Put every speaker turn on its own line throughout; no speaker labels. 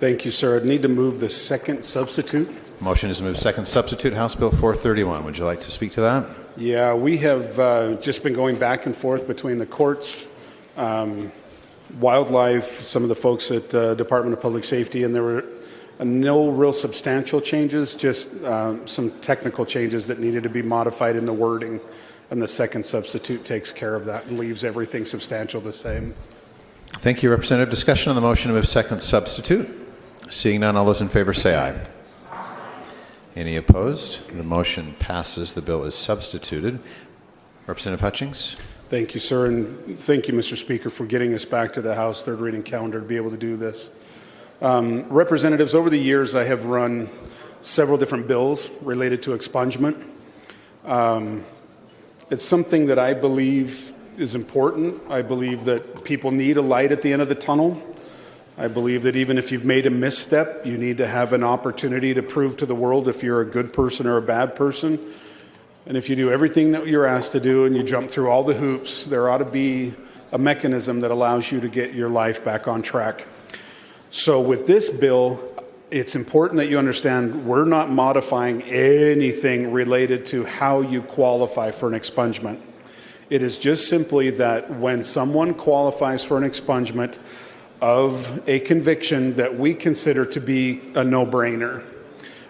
Thank you, sir. I'd need to move the second substitute.
Motion is to move second substitute, House Bill 431. Would you like to speak to that?
Yeah, we have just been going back and forth between the courts, wildlife, some of the folks at Department of Public Safety, and there were no real substantial changes, just some technical changes that needed to be modified in the wording, and the second substitute takes care of that and leaves everything substantial the same.
Thank you, Representative. Discussion on the motion to move second substitute. Seeing none, all those in favor say aye. Any opposed? The motion passes. The bill is substituted. Representative Hutchings.
Thank you, sir, and thank you, Mr. Speaker, for getting us back to the House third reading calendar to be able to do this. Representatives, over the years I have run several different bills related to expungement. It's something that I believe is important. I believe that people need a light at the end of the tunnel. I believe that even if you've made a misstep, you need to have an opportunity to prove to the world if you're a good person or a bad person. And if you do everything that you're asked to do and you jump through all the hoops, there ought to be a mechanism that allows you to get your life back on track. So with this bill, it's important that you understand we're not modifying anything related to how you qualify for an expungement. It is just simply that when someone qualifies for an expungement of a conviction that we consider to be a no-brainer,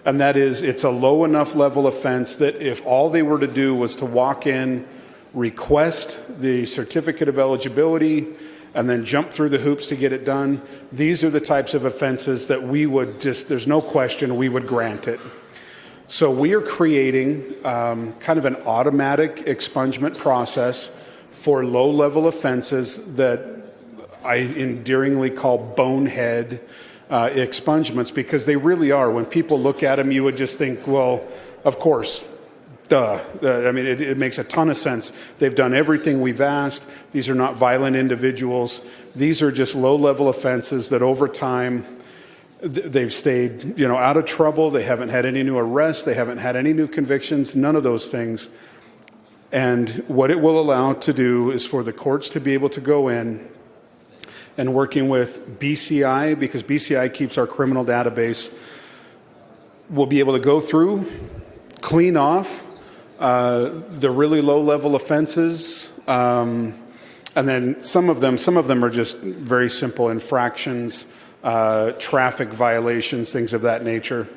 and that is it's a low enough level offense that if all they were to do was to walk in, request the certificate of eligibility, and then jump through the hoops to get it done, these are the types of offenses that we would just, there's no question, we would grant it. So we are creating kind of an automatic expungement process for low-level offenses that I endearingly call bonehead expungements, because they really are. When people look at them, you would just think, well, of course, duh. I mean, it makes a ton of sense. They've done everything we've asked. These are not violent individuals. These are just low-level offenses that over time, they've stayed, out of trouble. They haven't had any new arrests. They haven't had any new convictions, none of those things. And what it will allow to do is for the courts to be able to go in and working with BCI, because BCI keeps our criminal database, we'll be able to go through, clean off the really low-level offenses, and then some of them are just very simple infractions, traffic violations, things of that nature.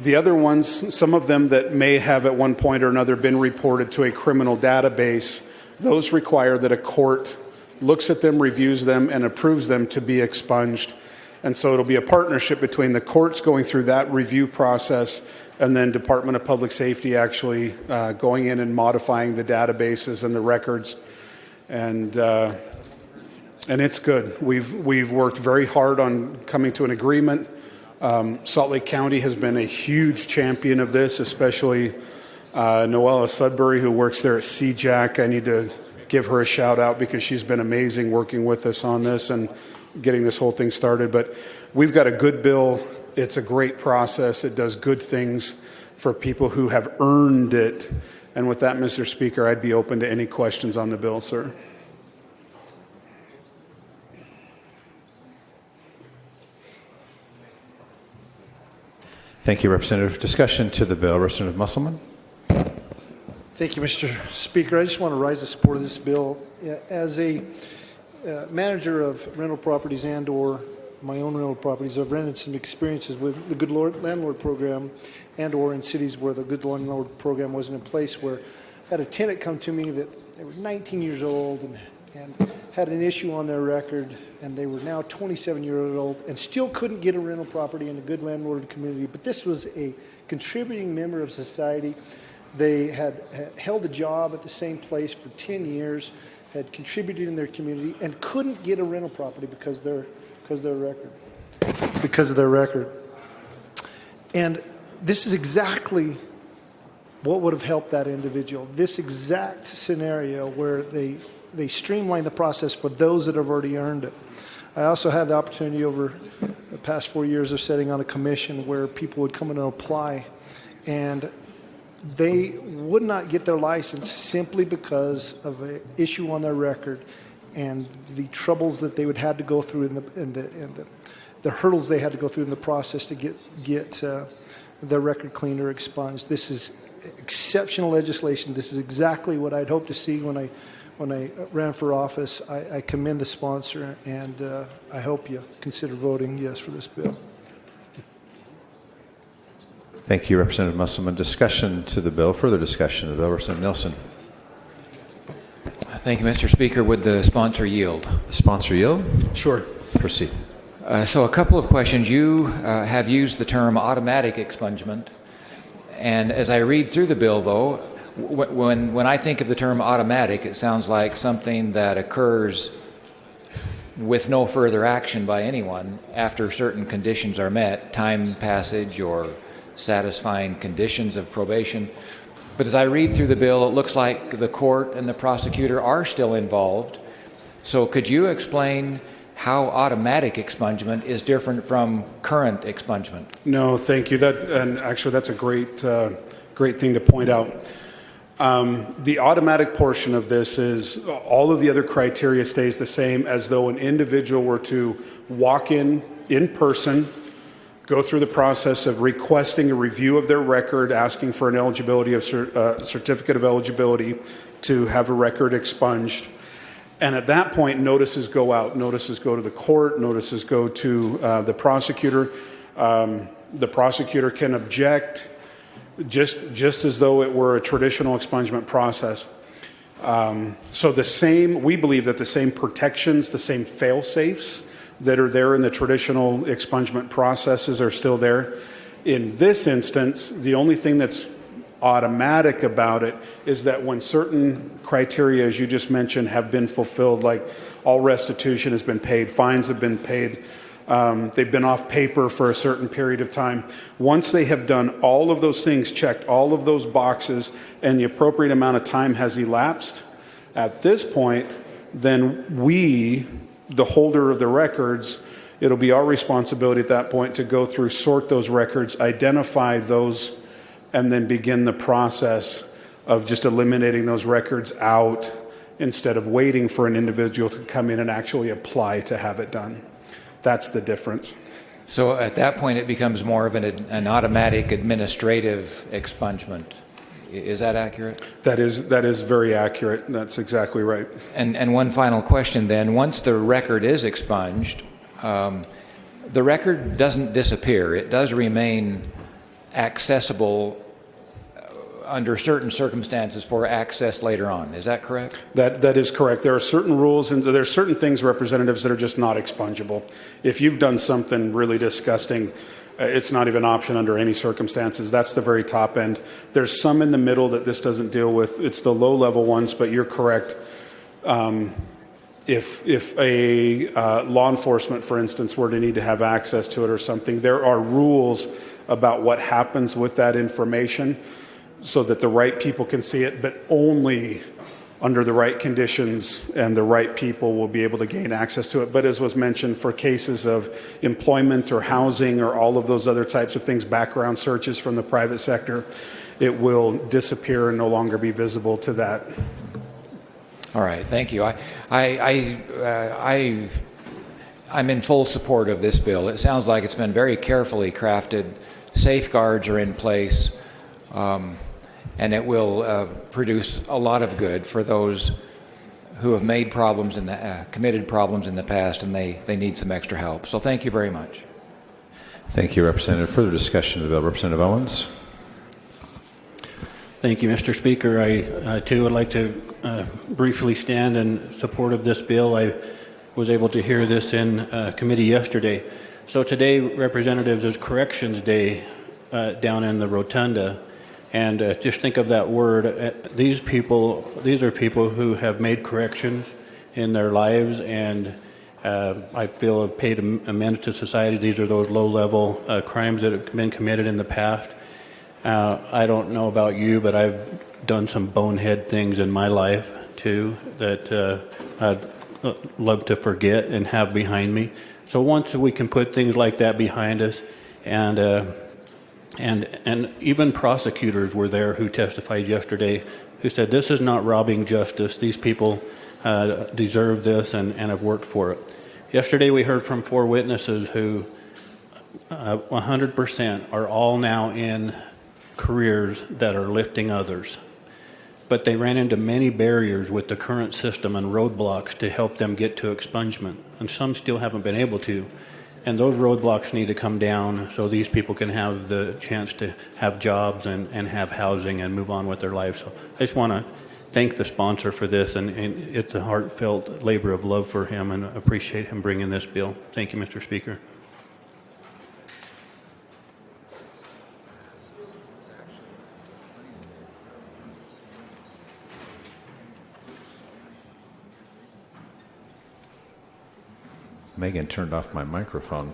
The other ones, some of them that may have at one point or another been reported to a criminal database, those require that a court looks at them, reviews them, and approves them to be expunged. And so it'll be a partnership between the courts going through that review process and then Department of Public Safety actually going in and modifying the databases and the records. And it's good. We've worked very hard on coming to an agreement. Salt Lake County has been a huge champion of this, especially Noella Sudbury, who works there at CJAC. I need to give her a shout out because she's been amazing working with us on this and getting this whole thing started. But we've got a good bill. It's a great process. It does good things for people who have earned it. And with that, Mr. Speaker, I'd be open to any questions on the bill, sir.
Thank you, Representative. Discussion to the bill. Representative Musselman.
Thank you, Mr. Speaker. I just want to rise to support of this bill. As a manager of rental properties and or my own rental properties, I've rented some experiences with the Good Landlord Program and or in cities where the Good Landlord Program wasn't in place, where I had a tenant come to me that they were 19 years old and had an issue on their record, and they were now 27 years old and still couldn't get a rental property in a good landlord community. But this was a contributing member of society. They had held a job at the same place for 10 years, had contributed in their community, and couldn't get a rental property because of their record. And this is exactly what would have helped that individual. This exact scenario where they streamline the process for those that have already earned it. I also had the opportunity over the past 4 years of sitting on a commission where people would come in and apply, and they would not get their license simply because of an issue on their record and the troubles that they would have to go through in the hurdles they had to go through in the process to get their record cleaned or expunged. This is exceptional legislation. This is exactly what I'd hoped to see when I ran for office. I commend the sponsor, and I hope you consider voting yes for this bill.
Thank you, Representative Musselman. Discussion to the bill. Further discussion of the bill. Representative Nielsen.
Thank you, Mr. Speaker. Would the sponsor yield?
The sponsor yield?
Sure.
Proceed.
So a couple of questions. You have used the term automatic expungement. And as I read through the bill, though, when I think of the term automatic, it sounds like something that occurs with no further action by anyone after certain conditions are met, time passage or satisfying conditions of probation. But as I read through the bill, it looks like the court and the prosecutor are still involved. So could you explain how automatic expungement is different from current expungement?
No, thank you. And actually, that's a great thing to point out. The automatic portion of this is all of the other criteria stays the same as though an individual were to walk in person, go through the process of requesting a review of their record, asking for an eligibility of certificate of eligibility to have a record expunged. And at that point, notices go out. Notices go to the court. Notices go to the prosecutor. The prosecutor can object just as though it were a traditional expungement process. So we believe that the same protections, the same fail-safes that are there in the traditional expungement processes are still there. In this instance, the only thing that's automatic about it is that when certain criteria, as you just mentioned, have been fulfilled, like all restitution has been paid, fines have been paid, they've been off paper for a certain period of time. Once they have done all of those things, checked all of those boxes, and the appropriate amount of time has elapsed, at this point, then we, the holder of the records, it'll be our responsibility at that point to go through, sort those records, identify those, and then begin the process of just eliminating those records out instead of waiting for an individual to come in and actually apply to have it done. That's the difference.
So at that point, it becomes more of an automatic administrative expungement. Is that accurate?
That is very accurate. That's exactly right.
And one final question then. Once the record is expunged, the record doesn't disappear. It does remain accessible under certain circumstances for access later on. Is that correct? That
is correct. There are certain rules and there are certain things, representatives, that are just not expungible. If you've done something really disgusting, it's not even an option under any circumstances. That's the very top end. There's some in the middle that this doesn't deal with. It's the low-level ones, but you're correct. If a law enforcement, for instance, were to need to have access to it or something, there are rules about what happens with that information so that the right people can see it, but only under the right conditions and the right people will be able to gain access to it. But as was mentioned, for cases of employment or housing or all of those other types of things, background searches from the private sector, it will disappear and no longer be visible to that.
All right, thank you. I'm in full support of this bill. It sounds like it's been very carefully crafted. Safeguards are in place, and it will produce a lot of good for those who have made problems in the committed problems in the past, and they need some extra help. So thank you very much.
Thank you, Representative. Further discussion of the bill. Representative Owens.
Thank you, Mr. Speaker. I too would like to briefly stand in support of this bill. I was able to hear this in committee yesterday. So today, Representatives, is Corrections Day down in the Rotunda. And just think of that word. These are people who have made corrections in their lives, and I feel have paid a menace to society. These are those low-level crimes that have been committed in the past. I don't know about you, but I've done some bonehead things in my life too that I'd love to forget and have behind me. So once we can put things like that behind us, and even prosecutors were there who testified yesterday, who said this is not robbing justice. These people deserve this and have worked for it. Yesterday, we heard from 4 witnesses who 100% are all now in careers that are lifting others. But they ran into many barriers with the current system and roadblocks to help them get to expungement, and some still haven't been able to. And those roadblocks need to come down so these people can have the chance to have jobs and have housing and move on with their lives. So I just want to thank the sponsor for this, and it's a heartfelt labor of love for him, and appreciate him bringing this bill. Thank you, Mr. Speaker.
Megan turned off my microphone.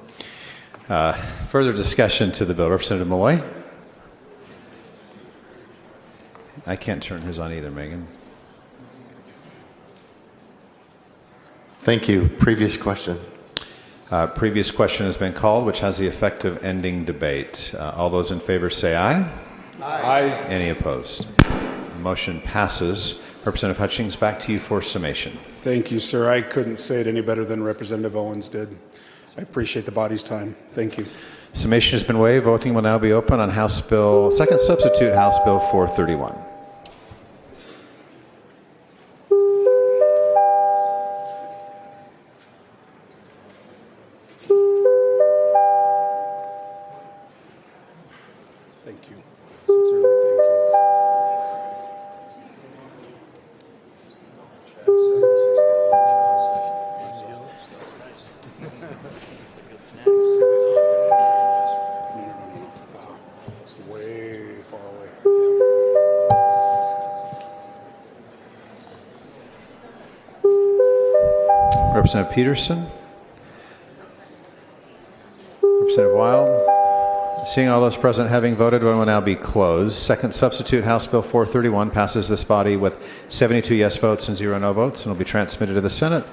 Further discussion to the bill. Representative Malloy? I can't turn his on either, Megan.
Thank you. Previous question.
Previous question has been called, which has the effect of ending debate. All those in favor say aye.
Aye.
Any opposed? Motion passes. Representative Hutchings, back to you for summation.
Thank you, sir. I couldn't say it any better than Representative Owens did. I appreciate the body's time. Thank you.
Summation has been waived. Voting will now be open on House Bill, second substitute House Bill 431.
Thank you. Sincerely, thank you. It's way far away.
Representative Peterson? Representative Wild? Seeing all those present having voted, voting will now be closed. Second substitute House Bill 431 passes this body with 72 yes votes and 0 no votes and will be transmitted to the Senate